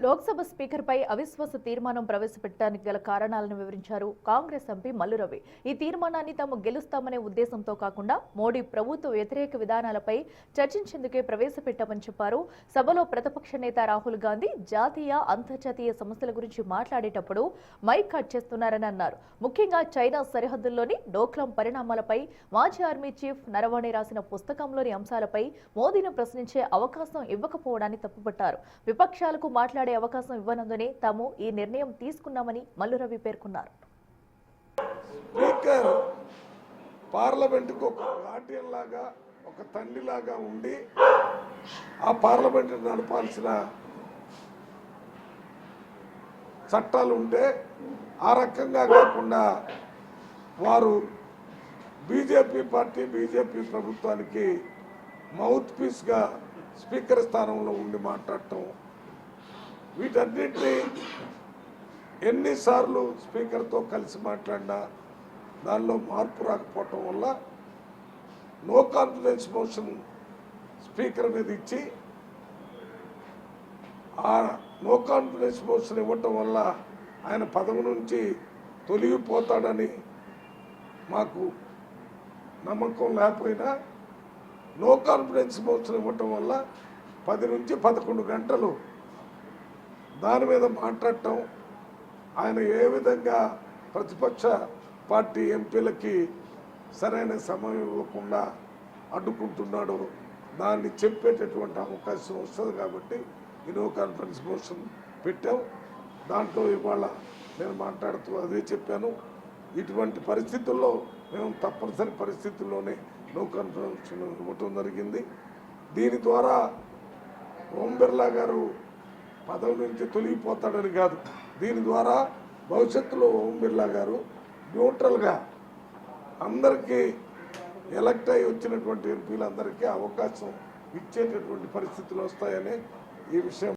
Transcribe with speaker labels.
Speaker 1: లోక్సభ స్పీకర్పై అవిశ్వాస తీర్మానం ప్రవేశపెట్టడానికి గల కారణాలను వివరించారు కాంగ్రెస్ ఎంపీ మల్లు రవి. ఈ తీర్మానాన్ని తాము గెలుస్తామనే ఉద్దేశంతో కాకుండా మోడీ ప్రభుత్వ వ్యతిరేక విధానాలపై చర్చించేందుకే ప్రవేశపెట్టామని చెప్పారు. సభలో ప్రతిపక్ష నేత రాహుల్ గాంధీ జాతీయ, అంతర్జాతీయ సమస్యల గురించి మాట్లాడేటప్పుడు మైక్ కట్ చేస్తున్నారని అన్నారు. ముఖ్యంగా చైనా సరిహద్దుల్లోని డోక్లాం పరిణామాలపై మాజీ ఆర్మీ చీఫ్ నరవణే రాసిన పుస్తకంలోని అంశాలపై మోదీని ప్రశ్నించే అవకాశం ఇవ్వకపోవడాన్ని తప్పుపట్టారు. విపక్షాలకు మాట్లాడే అవకాశం ఇవ్వనందునే తాము ఈ నిర్ణయం తీసుకున్నామని మల్లు రవి పేర్కొన్నారు.
Speaker 2: స్పీకర్ పార్లమెంటుకు ఒక గార్డియన్ లాగా, ఒక తండ్రిలాగా ఉండి ఆ పార్లమెంటు నడపాల్సిన చట్టాలు ఉంటే ఆ రకంగా కాకుండా వారు బీజేపీ పార్టీ, బీజేపీ ప్రభుత్వానికి మౌత్ పీస్గా స్పీకర్ స్థానంలో ఉండి మాట్లాడటం, వీటన్నిటినీ ఎన్నిసార్లు స్పీకర్తో కలిసి మాట్లాడినా దానిలో మార్పు రాకపోవటం వల్ల నో కాన్ఫిడెన్స్ మోషన్ స్పీకర్ మీద ఇచ్చి ఆ నో కాన్ఫిడెన్స్ మోషన్ ఇవ్వటం వల్ల ఆయన పదవి నుంచి తొలగిపోతాడని మాకు నమ్మకం లేకపోయినా నో కాన్ఫిడెన్స్ మోషన్ ఇవ్వటం వల్ల 10 నుంచి 11 గంటలు దాని మీద మాట్లాడటం, ఆయన ఏ విధంగా ప్రతిపక్ష పార్టీ ఎంపీలకి సరైన సమయం ఇవ్వకుండా అడ్డుకుంటున్నాడో దాన్ని చెప్పేటటువంటి అవకాశం వస్తుంది. కాబట్టి ఈ నో కాన్ఫిడెన్స్ మోషన్ పెట్టాం. దాంట్లో ఇవాళ నేను మాట్లాడుతూ అదే చెప్పాను. ఇటువంటి పరిస్థితుల్లో మేము తప్పనిసరి పరిస్థితుల్లోనే నో కాన్ఫిడెన్స్ ఇవ్వటం జరిగింది. దీని ద్వారా ఓం బిర్లా గారు పదవి నుంచి తొలగిపోతాడని కాదు, దీని ద్వారా భవిష్యత్తులో ఓం బిర్లా గారు న్యూట్రల్గా అందరికీ ఎలక్ట్ అయి వచ్చినటువంటి ఎంపీలందరికీ అవకాశం ఇచ్చేటటువంటి పరిస్థితులు వస్తాయని ఈ విషయం